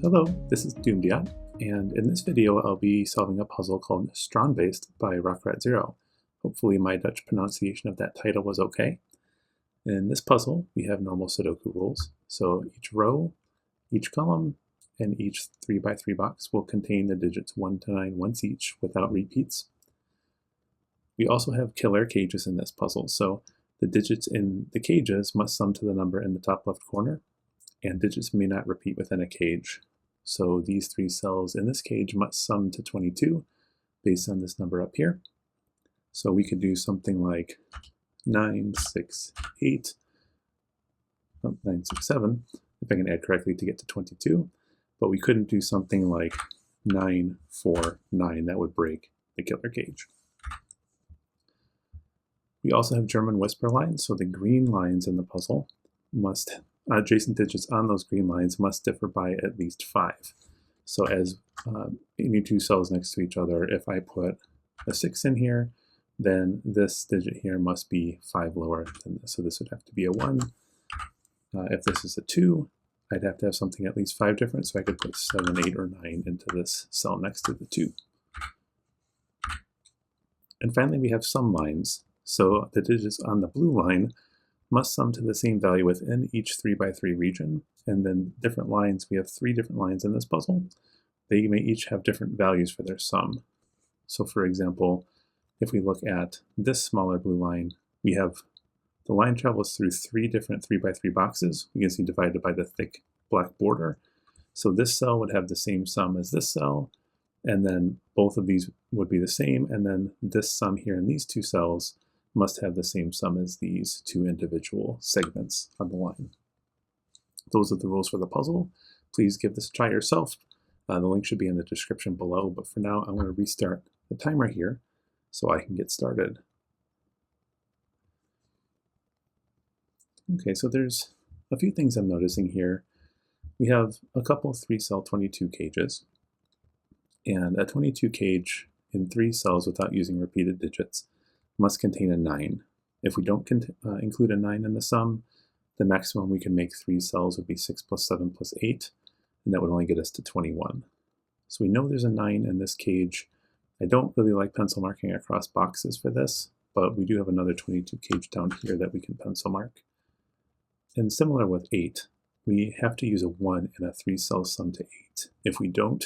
Hello, this is dumediat, and in this video I'll be solving a puzzle called Strandbeest by rockratzero. Hopefully my Dutch pronunciation of that title was okay. In this puzzle we have normal Sudoku rules, so each row, each column, and each 3x3 box will contain the digits 1 to 9 once each without repeats. We also have killer cages in this puzzle, so the digits in the cages must sum to the number in the top left corner, and digits may not repeat within a cage. So these three cells in this cage must sum to 22 based on this number up here. So we could do something like 9, 6, 8, 9, 6, 7, if I can add correctly to get to 22, but we couldn't do something like 9, 4, 9. That would break the killer cage. We also have German whisper lines, so the green lines in the puzzle must adjacent digits on those green lines must differ by at least 5. So as any two cells next to each other, if I put a 6 in here, then this digit here must be 5 lower than this. So this would have to be a 1. If this is a 2, I'd have to have something at least 5 different, so I could put 7, 8, or 9 into this cell next to the 2. And finally, we have sum lines. So the digits on the blue line must sum to the same value within each 3x3 region. And then different lines, we have 3 different lines in this puzzle. They may each have different values for their sum. So for example, if we look at this smaller blue line, we have the line travels through 3 different 3x3 boxes. You can see divided by the thick black border. So this cell would have the same sum as this cell, and then both of these would be the same, and then this sum here in these two cells must have the same sum as these 2 individual segments on the line. Those are the rules for the puzzle. Please give this a try yourself. The link should be in the description below, but for now I'm going to restart the timer here so I can get started. Okay, so there's a few things I'm noticing here. We have a couple 3-cell 22 cages, and a 22 cage in 3 cells without using repeated digits must contain a 9. If we don't include a 9 in the sum, the maximum we can make 3 cells would be 6 plus 7 plus 8, and that would only get us to 21. So we know there's a 9 in this cage. I don't really like pencil marking across boxes for this, but we do have another 22 cage down here that we can pencil mark. And similar with 8, we have to use a 1 in a 3-cell sum to 8. If we don't,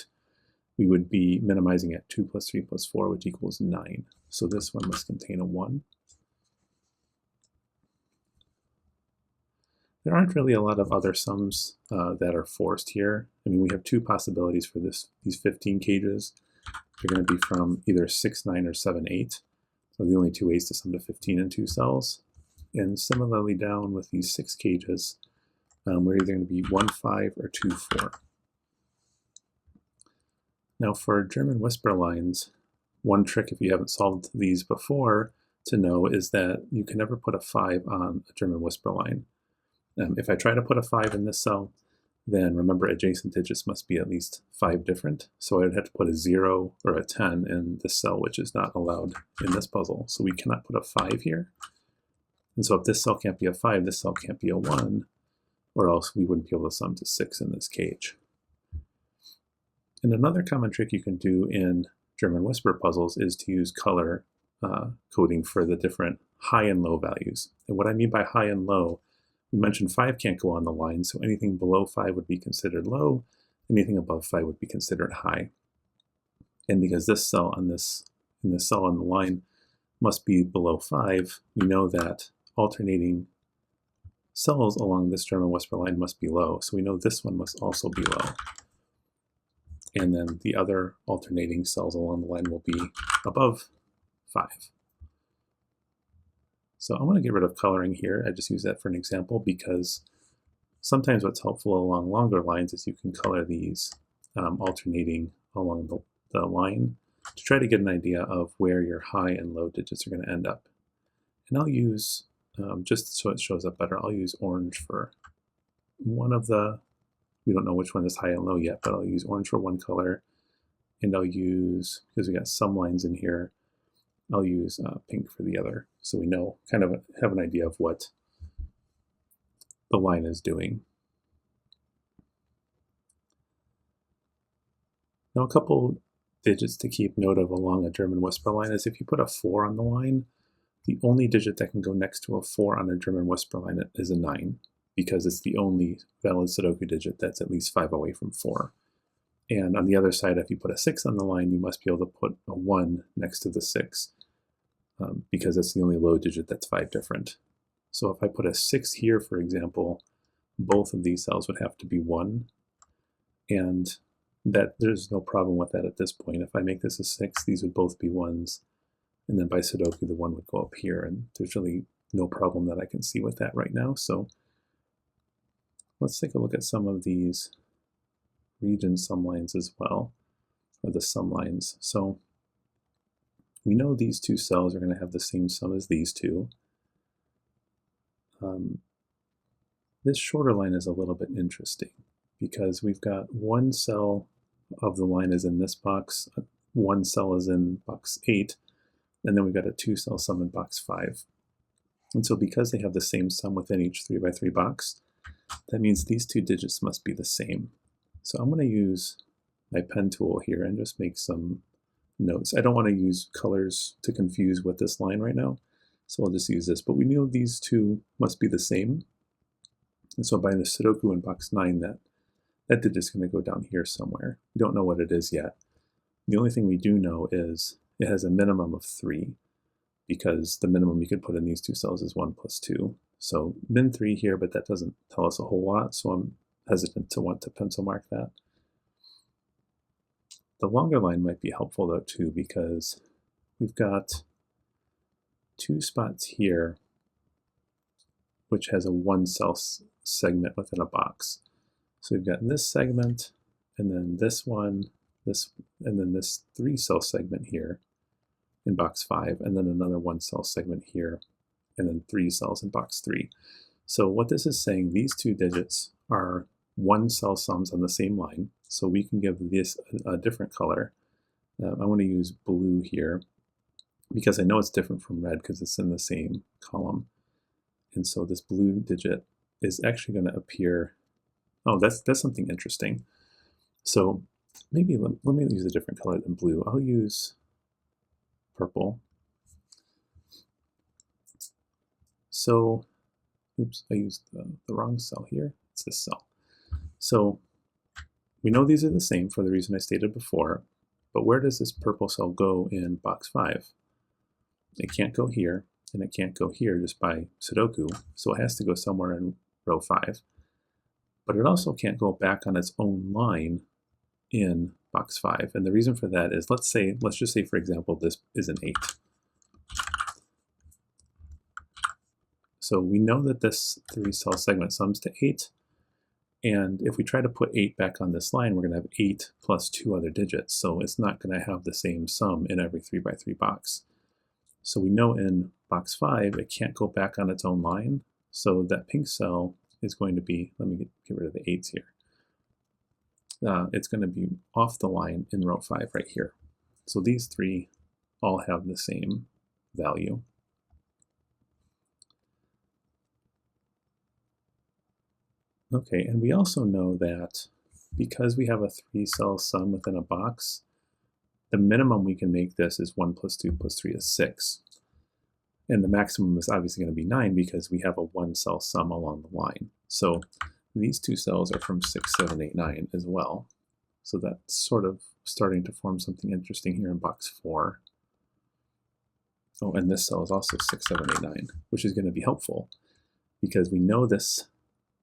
we would be minimizing at 2 plus 3 plus 4, which equals 9. So this one must contain a 1. There aren't really a lot of other sums that are forced here. I mean, we have 2 possibilities for these 15 cages. They're going to be from either 6, 9, or 7, 8. So the only 2 ways to sum to 15 in 2 cells. And similarly down with these 6 cages, we're either going to be 1, 5, or 2, 4. Now for German whisper lines, one trick if you haven't solved these before to know is that you can never put a 5 on a German whisper line. If I try to put a 5 in this cell, then remember adjacent digits must be at least 5 different. So I would have to put a 0 or a 10 in this cell, which is not allowed in this puzzle. So we cannot put a 5 here. And so if this cell can't be a 5, this cell can't be a 1, or else we wouldn't be able to sum to 6 in this cage. And another common trick you can do in German whisper puzzles is to use color coding for the different high and low values. And what I mean by high and low, we mentioned 5 can't go on the line, so anything below 5 would be considered low, anything above 5 would be considered high. And because this cell in this cell on the line must be below 5, we know that alternating cells along this German whisper line must be low, so we know this one must also be low. And then the other alternating cells along the line will be above 5. So I'm going to get rid of coloring here. I just use that for an example because sometimes what's helpful along longer lines is you can color these alternating along the line to try to get an idea of where your high and low digits are going to end up. And I'll use, just so it shows up better, I'll use orange for one of the, we don't know which one is high and low yet, but I'll use orange for one color, and I'll use, because we got some lines in here, I'll use pink for the other, so we know, kind of have an idea of what the line is doing. Now a couple digits to keep note of along a German whisper line is if you put a 4 on the line, the only digit that can go next to a 4 on a German whisper line is a 9, because it's the only valid Sudoku digit that's at least 5 away from 4. And on the other side, if you put a 6 on the line, you must be able to put a 1 next to the 6, because it's the only low digit that's 5 different. So if I put a 6 here, for example, both of these cells would have to be 1, and that there's no problem with that at this point. If I make this a 6, these would both be 1s, and then by Sudoku, the 1 would go up here, and there's really no problem that I can see with that right now. So let's take a look at some of these region sum lines as well, or the sum lines. So we know these two cells are going to have the same sum as these two. This shorter line is a little bit interesting because we've got one cell of the line is in this box, one cell is in box 8, and then we've got a 2-cell sum in box 5. And so because they have the same sum within each 3x3 box, that means these two digits must be the same. So I'm going to use my pen tool here and just make some notes. I don't want to use colors to confuse with this line right now, so I'll just use this. But we know these two must be the same. And so by the Sudoku in box 9, that digit's going to go down here somewhere. We don't know what it is yet. The only thing we do know is it has a minimum of 3, because the minimum you could put in these two cells is 1 plus 2. So min 3 here, but that doesn't tell us a whole lot, so I'm hesitant to want to pencil mark that. The longer line might be helpful though too, because we've got 2 spots here which has a 1-cell segment within a box. So we've got this segment, and then this one, this, and then this 3-cell segment here in box 5, and then another 1-cell segment here, and then 3 cells in box 3. So what this is saying, these two digits are 1-cell sums on the same line, so we can give this a different color. I want to use blue here, because I know it's different from red because it's in the same column. And so this blue digit is actually going to appear. Oh, that's something interesting. So maybe let me use a different color than blue. I'll use purple. So, oops, I used the wrong cell here. It's this cell. So we know these are the same for the reason I stated before, but where does this purple cell go in box 5? It can't go here, and it can't go here just by Sudoku, so it has to go somewhere in row 5. But it also can't go back on its own line in box 5. And the reason for that is, let's just say, for example, this is an 8. So we know that this 3-cell segment sums to 8. And if we try to put 8 back on this line, we're going to have 8 plus 2 other digits. So it's not going to have the same sum in every 3x3 box. So we know in box 5, it can't go back on its own line. So that pink cell is going to be, let me get rid of the 8s here. It's going to be off the line in row 5 right here. So these 3 all have the same value. Okay, and we also know that because we have a 3-cell sum within a box, the minimum we can make this is 1 plus 2 plus 3 is 6. And the maximum is obviously going to be 9 because we have a 1-cell sum along the line. So these two cells are from 6, 7, 8, 9 as well. So that's sort of starting to form something interesting here in box 4. Oh, and this cell is also 6, 7, 8, 9, which is going to be helpful because we know this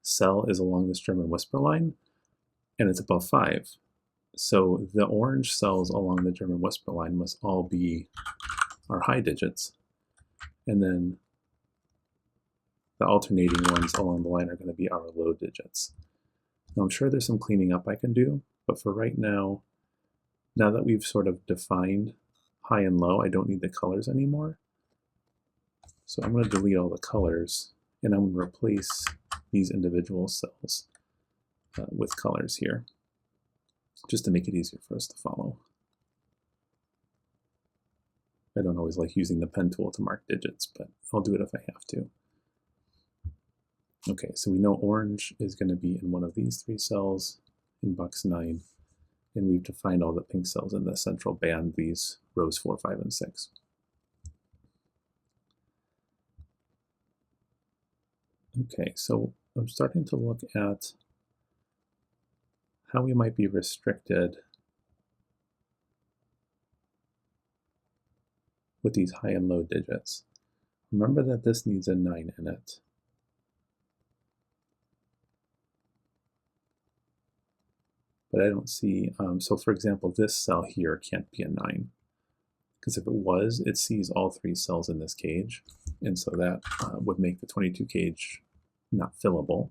cell is along this German whisper line, and it's above 5. So the orange cells along the German whisper line must all be our high digits, and then the alternating ones along the line are going to be our low digits. Now I'm sure there's some cleaning up I can do, but for right now, now that we've sort of defined high and low, I don't need the colors anymore. So I'm going to delete all the colors, and I'm going to replace these individual cells with colors here, just to make it easier for us to follow. I don't always like using the pen tool to mark digits, but I'll do it if I have to. Okay, so we know orange is going to be in one of these 3 cells in box 9, And we've defined all the pink cells in the central band, these rows 4, 5, and 6. Okay, so I'm starting to look at how we might be restricted with these high and low digits. Remember that this needs a 9 in it. But I don't see, so for example, this cell here can't be a 9. Because if it was, it sees all 3 cells in this cage. And so that would make the 22 cage not fillable.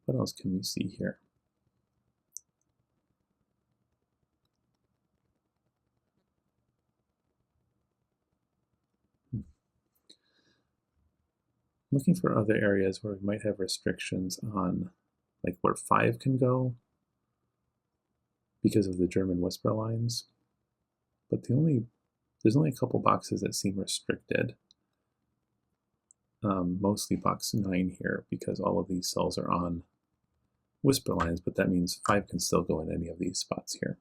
What else can we see here? Looking for other areas where we might have restrictions on like where 5 can go because of the German whisper lines. But there's only a couple boxes that seem restricted. Mostly box 9 here because all of these cells are on whisper lines, but that means 5 can still go in any of these spots here.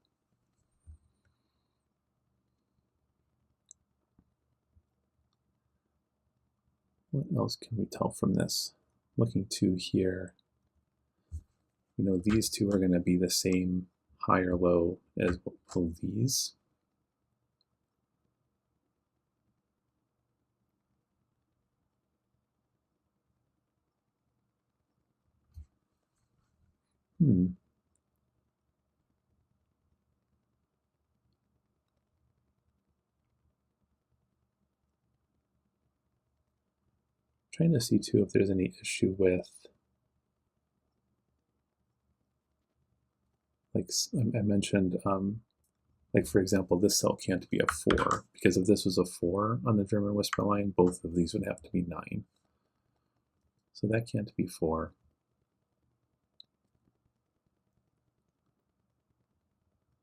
What else can we tell from this? Looking to here, you know, these two are going to be the same high or low as both these. Trying to see too if there's any issue with, like I mentioned, like for example, this cell can't be a 4 because if this was a 4 on the German whisper line, both of these would have to be 9. So that can't be 4.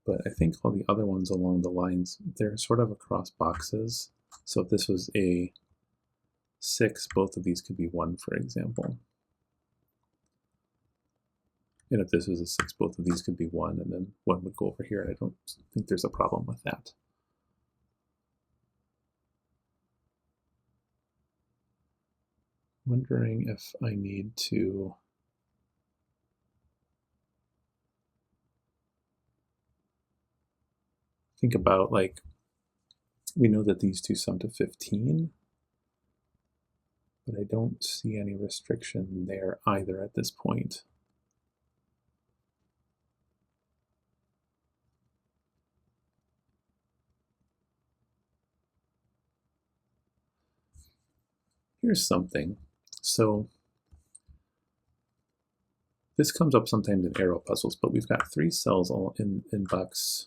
But I think all the other ones along the lines, they're sort of across boxes. So if this was a 6, both of these could be 1, for example. And if this was a 6, both of these could be 1, and then 1 would go over here, and I don't think there's a problem with that. Wondering if I need to think about, like, we know that these two sum to 15, but I don't see any restriction there either at this point. Here's something. So this comes up sometimes in arrow puzzles, but we've got 3 cells all in box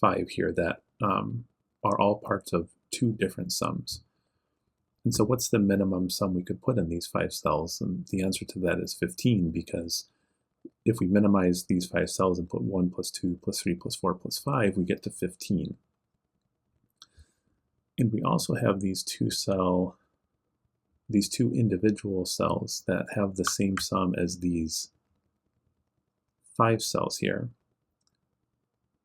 5 here that are all parts of 2 different sums. And so what's the minimum sum we could put in these 5 cells? And the answer to that is 15, because if we minimize these 5 cells and put 1 plus 2 plus 3 plus 4 plus 5, we get to 15. And we also have these two individual cells that have the same sum as these 5 cells here.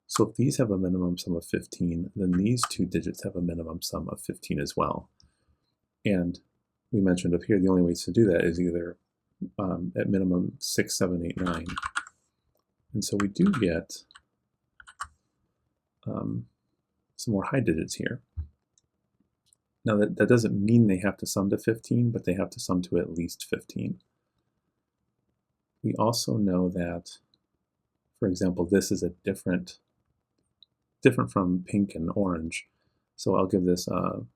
So if these have a minimum sum of 15, then these 2 digits have a minimum sum of 15 as well. And we mentioned up here, the only ways to do that is either at minimum 6, 7, 8, 9. And so we do get some more high digits here. Now that doesn't mean they have to sum to 15, but they have to sum to at least 15. We also know that, for example, this is a different from pink and orange. So I'll give this, I'm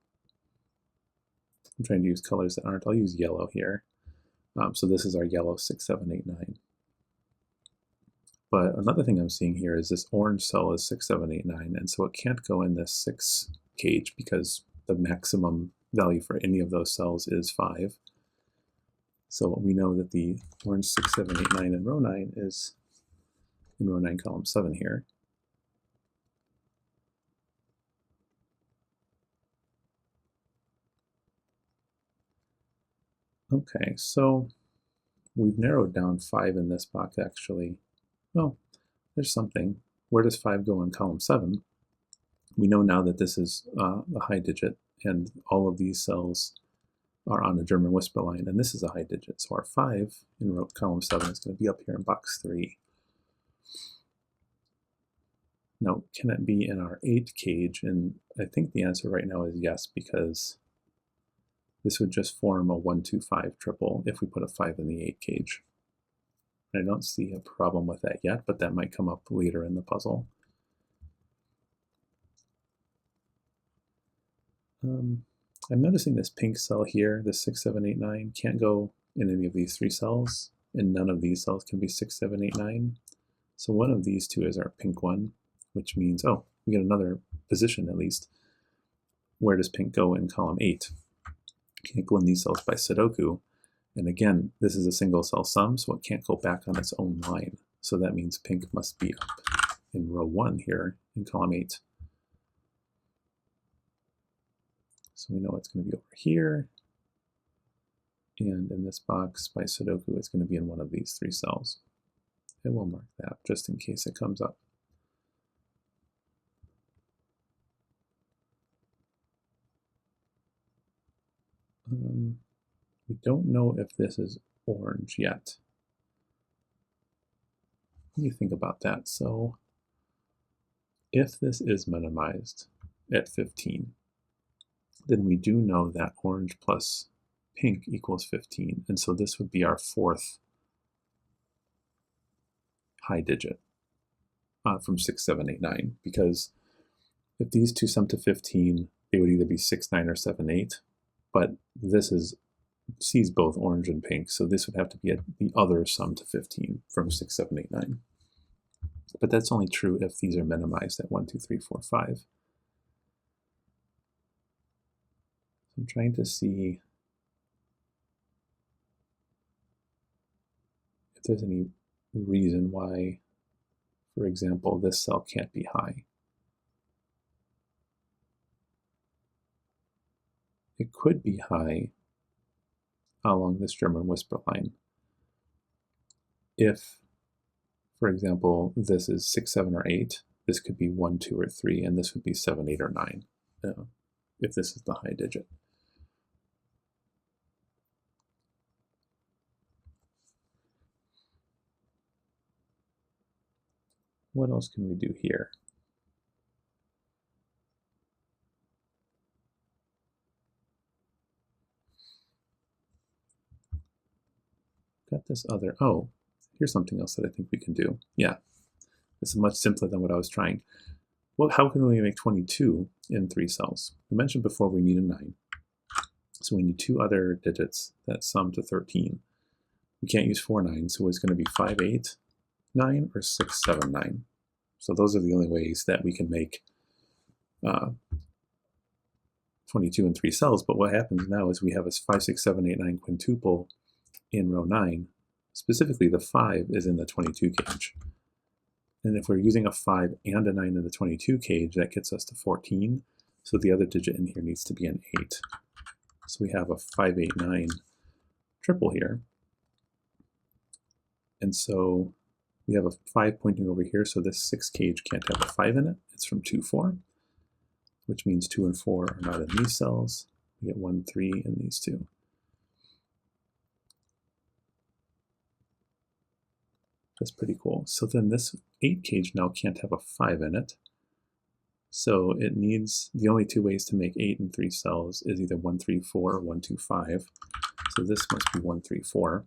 trying to use colors that aren't, I'll use yellow here. So this is our yellow 6, 7, 8, 9. But another thing I'm seeing here is this orange cell is 6, 7, 8, 9, and so it can't go in this 6 cage because the maximum value for any of those cells is 5. So we know that the orange 6, 7, 8, 9 in row 9 is in row 9, column 7 here. Okay, so we've narrowed down 5 in this box actually. Well, there's something. Where does 5 go in column 7? We know now that this is a high digit, and all of these cells are on a German whisper line, and this is a high digit. So our 5 in column 7 is going to be up here in box 3. Now, can it be in our 8 cage? And I think the answer right now is yes, because this would just form a 1, 2, 5 triple if we put a 5 in the 8 cage. I don't see a problem with that yet, but that might come up later in the puzzle. I'm noticing this pink cell here, the 6, 7, 8, 9, can't go in any of these 3 cells, and none of these cells can be 6, 7, 8, 9. So one of these 2 is our pink one, which means, oh, we get another position at least. Where does pink go in column 8? Can't go in these cells by Sudoku. And again, this is a single cell sum, so it can't go back on its own line. So that means pink must be up in row 1 here in column 8. So we know it's going to be over here. And in this box by Sudoku, it's going to be in one of these 3 cells. And we'll mark that just in case it comes up. We don't know if this is orange yet. What do you think about that? So if this is minimized at 15, then we do know that orange plus pink equals 15. And so this would be our 4th high digit from 6, 7, 8, 9. Because if these 2 sum to 15, they would either be 6, 9, or 7, 8. But this sees both orange and pink, so this would have to be the other sum to 15 from 6, 7, 8, 9. But that's only true if these are minimized at 1, 2, 3, 4, 5. I'm trying to see if there's any reason why, for example, this cell can't be high. It could be high along this German whisper line. If, for example, this is 6, 7, or 8, this could be 1, 2, or 3, and this would be 7, 8, or 9, if this is the high digit. What else can we do here? Got this other, oh, here's something else that I think we can do. Yeah, this is much simpler than what I was trying. Well, how can we make 22 in 3 cells? We mentioned before we need a 9. So we need 2 other digits that sum to 13. We can't use 4 9s, so it's going to be 5, 8, 9, or 6, 7, 9. So those are the only ways that we can make 22 in 3 cells. But what happens now is we have a 5, 6, 7, 8, 9 quintuple in row 9. Specifically, the 5 is in the 22 cage. And if we're using a 5 and a 9 in the 22 cage, that gets us to 14. So the other digit in here needs to be an 8. So we have a 5, 8, 9 triple here. And so we have a 5 pointing over here, so this 6 cage can't have a 5 in it. It's from 2, 4, which means 2 and 4 are not in these cells. We get 1, 3 in these 2. That's pretty cool. So then this 8 cage now can't have a 5 in it. So it needs, the only 2 ways to make 8 in 3 cells is either 1, 3, 4 or 1, 2, 5. So this must be 1, 3, 4.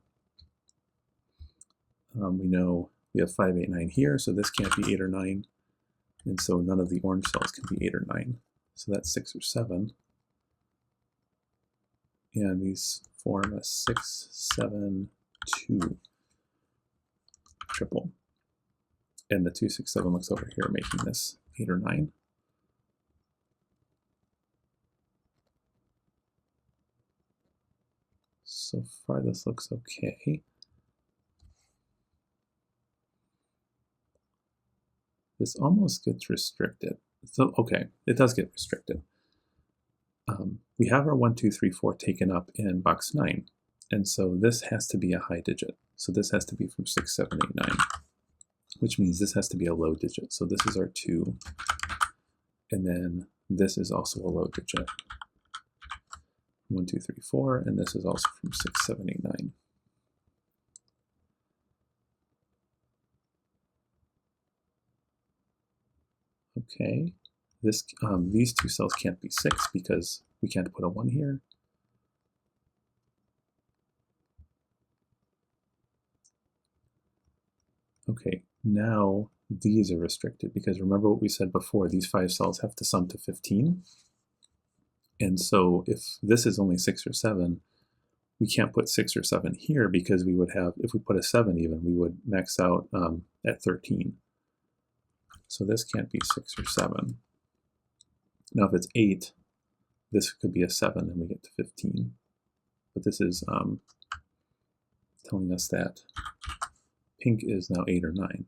We know we have 5, 8, 9 here, so this can't be 8 or 9. And so none of the orange cells can be 8 or 9. So that's 6 or 7. And these form a 6, 7, 2 triple. And the 2, 6, 7 looks over here, making this 8 or 9. So far this looks okay. This almost gets restricted. So, okay, it does get restricted. We have our 1, 2, 3, 4 taken up in box 9. And so this has to be a high digit. So this has to be from 6, 7, 8, 9, which means this has to be a low digit. So this is our 2, and then this is also a low digit. 1, 2, 3, 4, and this is also from 6, 7, 8, 9. Okay, these two cells can't be 6 because we can't put a 1 here. Okay, now these are restricted because remember what we said before, these 5 cells have to sum to 15. And so if this is only 6 or 7, we can't put 6 or 7 here because we would have, if we put a 7 even, we would max out at 13. So this can't be 6 or 7. Now if it's 8, this could be a 7 and we get to 15. But this is telling us that pink is now 8 or 9.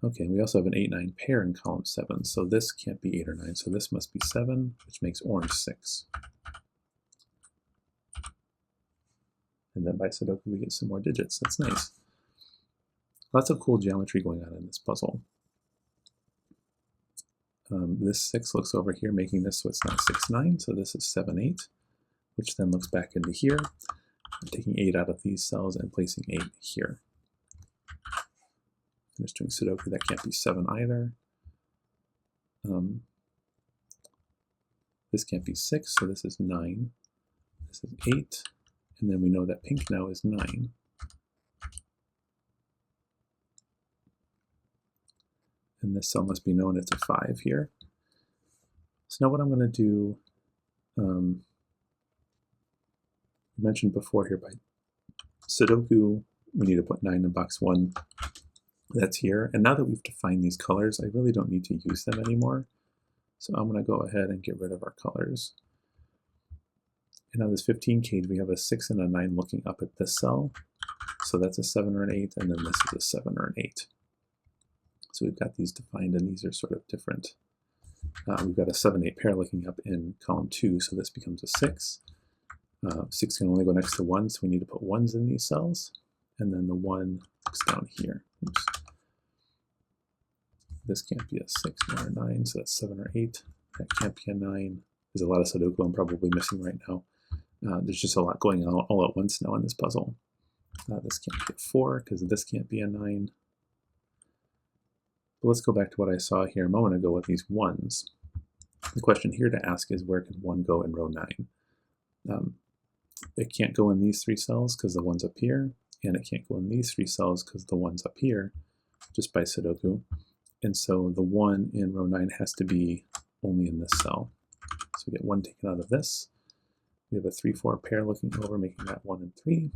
Okay, we also have an 8-9 pair in column 7, so this can't be 8 or 9, so this must be 7, which makes orange 6. And then by Sudoku we get some more digits. That's nice. Lots of cool geometry going on in this puzzle. This 6 looks over here, making this so it's not 6, 9, so this is 7, 8, which then looks back into here. I'm taking 8 out of these cells and placing 8 here. Finish doing Sudoku, that can't be 7 either. This can't be 6, so this is 9. This is 8, and then we know that pink now is 9. And this cell must be known, it's a 5 here. So now what I'm going to do, I mentioned before here by Sudoku, we need to put 9 in box 1. That's here. And now that we've defined these colors, I really don't need to use them anymore. So I'm going to go ahead and get rid of our colors. And now this 15 cage, we have a 6 and a 9 looking up at this cell. So that's a 7 or an 8, and then this is a 7 or an 8. So we've got these defined, and these are sort of different. We've got a 7-8 pair looking up in column 2, so this becomes a 6. 6 can only go next to 1, so we need to put 1s in these cells. And then the 1 looks down here. Oops. This can't be a 6 nor a 9, so that's 7 or 8. That can't be a 9. There's a lot of Sudoku I'm probably missing right now. There's just a lot going on all at once now in this puzzle. This can't be a 4 because this can't be a 9. But let's go back to what I saw here a moment ago with these 1s. The question here to ask is, where can 1 go in row 9? It can't go in these 3 cells because the 1's up here, and it can't go in these 3 cells because the 1's up here, just by Sudoku. And so the 1 in row 9 has to be only in this cell. So we get 1 taken out of this. We have a 3-4 pair looking over, making that 1 and 3.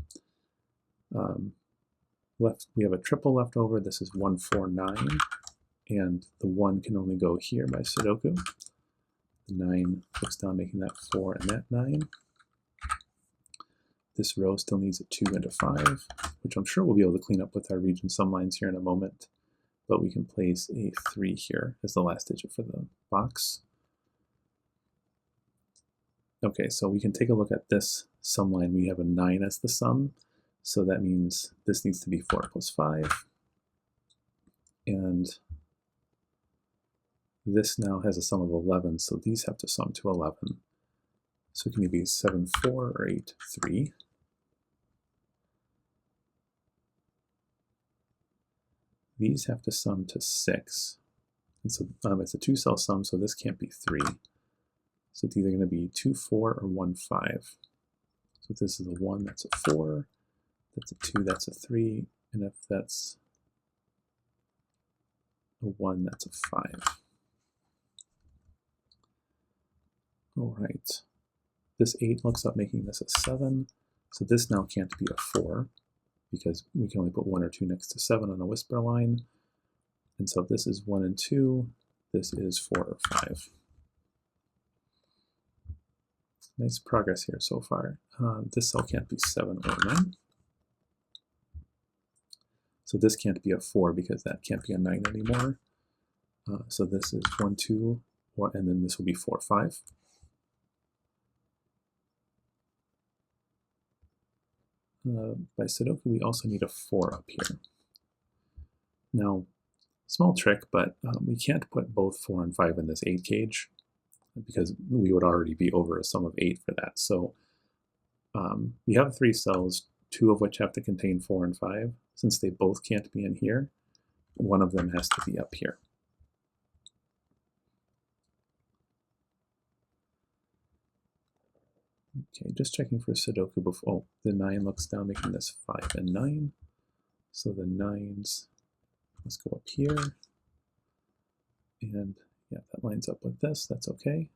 We have a triple left over. This is 1, 4, 9. And the 1 can only go here by Sudoku. The 9 looks down, making that 4 and that 9. This row still needs a 2 and a 5, which I'm sure we'll be able to clean up with our region sum lines here in a moment. But we can place a 3 here as the last digit for the box. Okay, so we can take a look at this sum line. We have a 9 as the sum, so that means this needs to be 4 plus 5. And this now has a sum of 11, so these have to sum to 11. So it can be 7, 4, or 8, 3. These have to sum to 6. And so it's a 2-cell sum, so this can't be 3. So it's either going to be 2, 4, or 1, 5. So if this is a 1, that's a 4. That's a 2, that's a 3. And if that's a 1, that's a 5. All right. This 8 looks up, making this a 7. So this now can't be a 4, because we can only put 1 or 2 next to 7 on a whisper line. And so if this is 1 and 2, this is 4 or 5. Nice progress here so far. This cell can't be 7 or 9. So this can't be a 4 because that can't be a 9 anymore. So this is 1, 2, and then this will be 4, 5. By Sudoku, we also need a 4 up here. Now, small trick, but we can't put both 4 and 5 in this 8 cage because we would already be over a sum of 8 for that. So we have 3 cells, 2 of which have to contain 4 and 5. Since they both can't be in here, one of them has to be up here. Okay, just checking for Sudoku before. Oh, the 9 looks down, making this 5 and 9. So the 9s, let's go up here. And yeah, that lines up with this. That's okay.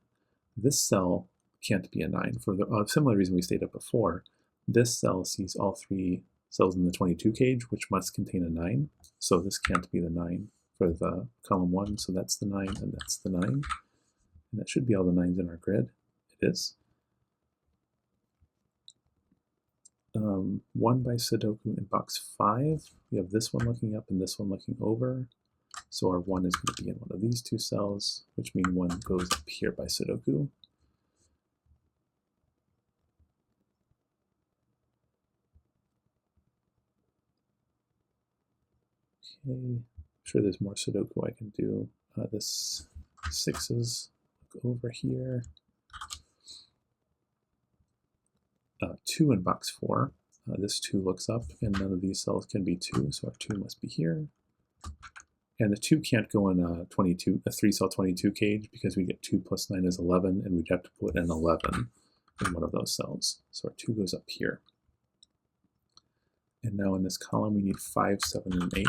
This cell can't be a 9 for the similar reason we stated before. This cell sees all 3 cells in the 22 cage, which must contain a 9. So this can't be the 9 for the column 1. So that's the 9, and that's the 9. And that should be all the 9s in our grid. It is. 1 by Sudoku in box 5. We have this one looking up and this one looking over. So our 1 is going to be in one of these 2 cells, which means 1 goes up here by Sudoku. Okay, I'm sure there's more Sudoku I can do. This 6's look over here. 2 in box 4. This 2 looks up, and none of these cells can be 2, so our 2 must be here. And the 2 can't go in a 3-cell 22 cage because we get 2 plus 9 is 11, and we'd have to put an 11 in one of those cells. So our 2 goes up here. And now in this column, we need 5, 7, and 8.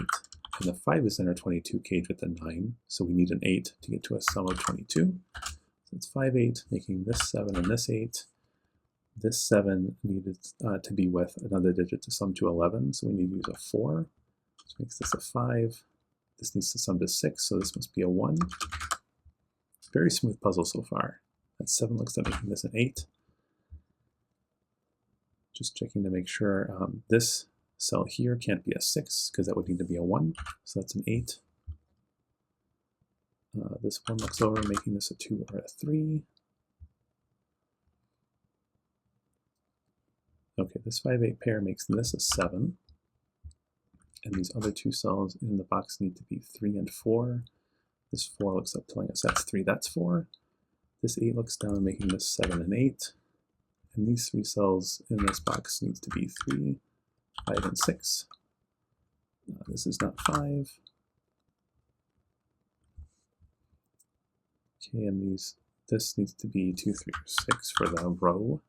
And the 5 is in our 22 cage with the 9, so we need an 8 to get to a sum of 22. So it's 5, 8, making this 7 and this 8. This 7 needed to be with another digit to sum to 11, so we need to use a 4, which makes this a 5. This needs to sum to 6, so this must be a 1. Very smooth puzzle so far. That 7 looks like making this an 8. Just checking to make sure this cell here can't be a 6, because that would need to be a 1, so that's an 8. This one looks over, making this a 2 or a 3. Okay, this 5, 8 pair makes this a 7. And these other 2 cells in the box need to be 3 and 4. This 4 looks up, telling us that's 3, that's 4. This 8 looks down, making this 7 and 8. And these 3 cells in this box needs to be 3, 5, and 6. This is not 5. Okay, and this needs to be 2, 3, or 6 for the row.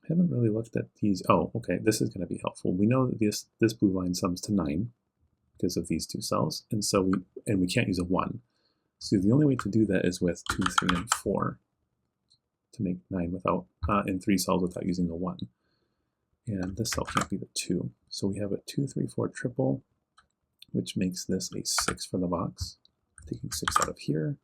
I haven't really looked at these. Oh, okay, this is going to be helpful. We know that this blue line sums to 9 because of these 2 cells, and so we can't use a 1. So the only way to do that is with 2, 3, and 4 to make 9 without in 3 cells without using a 1. And this cell can't be the 2. So we have a 2, 3, 4 triple, which makes this a 6 for the box. Taking 6 out of here.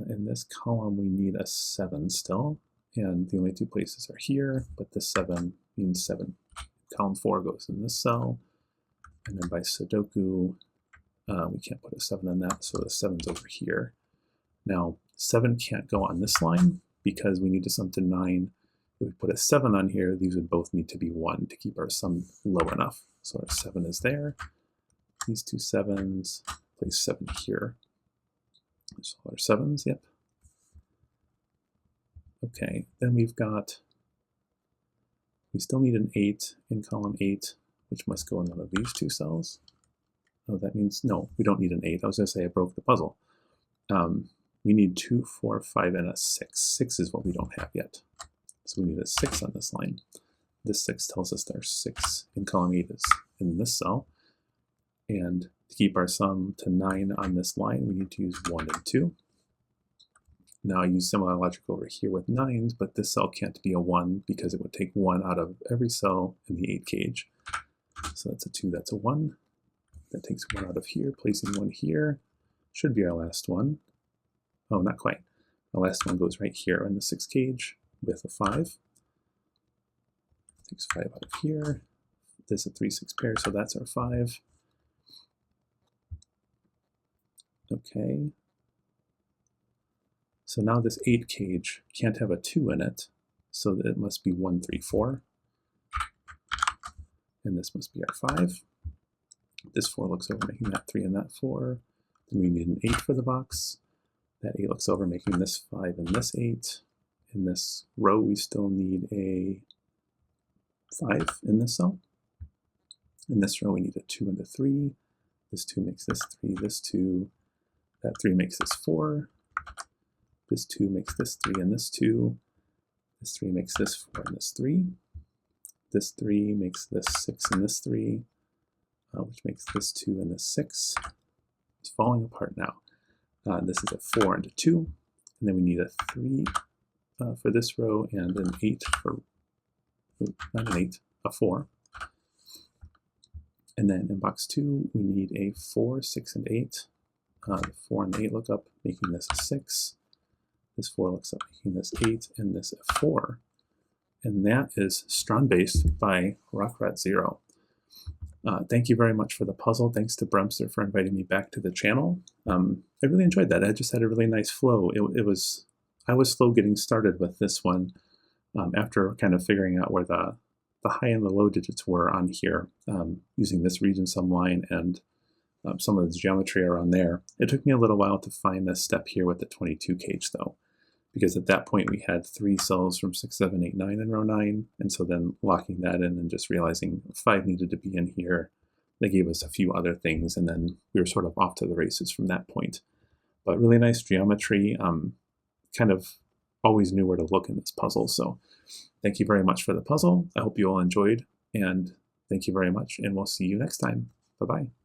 In this column, we need a 7 still. And the only 2 places are here, but this 7 means 7. Column 4 goes in this cell, and then by Sudoku, we can't put a 7 in that, so the 7's over here. Now, 7 can't go on this line because we need to sum to 9. If we put a 7 on here, these would both need to be 1 to keep our sum low enough. So our 7 is there. These 2 7s, place 7 here. So our 7s, yep. Okay, then we still need an 8 in column 8, which must go in one of these 2 cells. Oh, that means, no, we don't need an 8. I was going to say I broke the puzzle. We need 2, 4, 5, and a 6. 6 is what we don't have yet. So we need a 6 on this line. This 6 tells us that our 6 in column 8 is in this cell. And to keep our sum to 9 on this line, we need to use 1 and 2. Now I use similar logic over here with 9s, but this cell can't be a 1 because it would take 1 out of every cell in the 8 cage. So that's a 2, that's a 1. That takes 1 out of here, placing 1 here. Should be our last one. Oh, not quite. The last one goes right here in the 6 cage with a 5. Takes 5 out of here. There's a 3, 6 pair, so that's our 5. Okay. So now this 8 cage can't have a 2 in it, so that it must be 1, 3, 4. And this must be our 5. This 4 looks over, making that 3 and that 4. Then we need an 8 for the box. That 8 looks over, making this 5 and this 8. In this row, we still need a 5 in this cell. In this row, we need a 2 and a 3. This 2 makes this 3, this 2. That 3 makes this 4. This 2 makes this 3 and this 2. This 3 makes this 4 and this 3. This 3 makes this 6 and this 3, which makes this 2 and this 6. It's falling apart now. This is a 4 and a 2. And then we need a 3 for this row and an 8 for, not an 8, a 4. And then in box 2, we need a 4, 6, and 8. The 4 and the 8 look up, making this a 6. This 4 looks up, making this 8, and this a 4. And that is Strandbeest by rockratzero. Thank you very much for the puzzle. Thanks to BremSter for inviting me back to the channel. I really enjoyed that. I just had a really nice flow. I was slow getting started with this one after kind of figuring out where the high and the low digits were on here, using this region sum line and some of the geometry around there. It took me a little while to find this step here with the 22 cage though, because at that point we had 3 cells from 6, 7, 8, 9 in row 9, and so then locking that in and just realizing 5 needed to be in here. They gave us a few other things, and then we were sort of off to the races from that point. But really nice geometry, kind of always knew where to look in this puzzle, so thank you very much for the puzzle. I hope you all enjoyed, and thank you very much, and we'll see you next time. Bye-bye.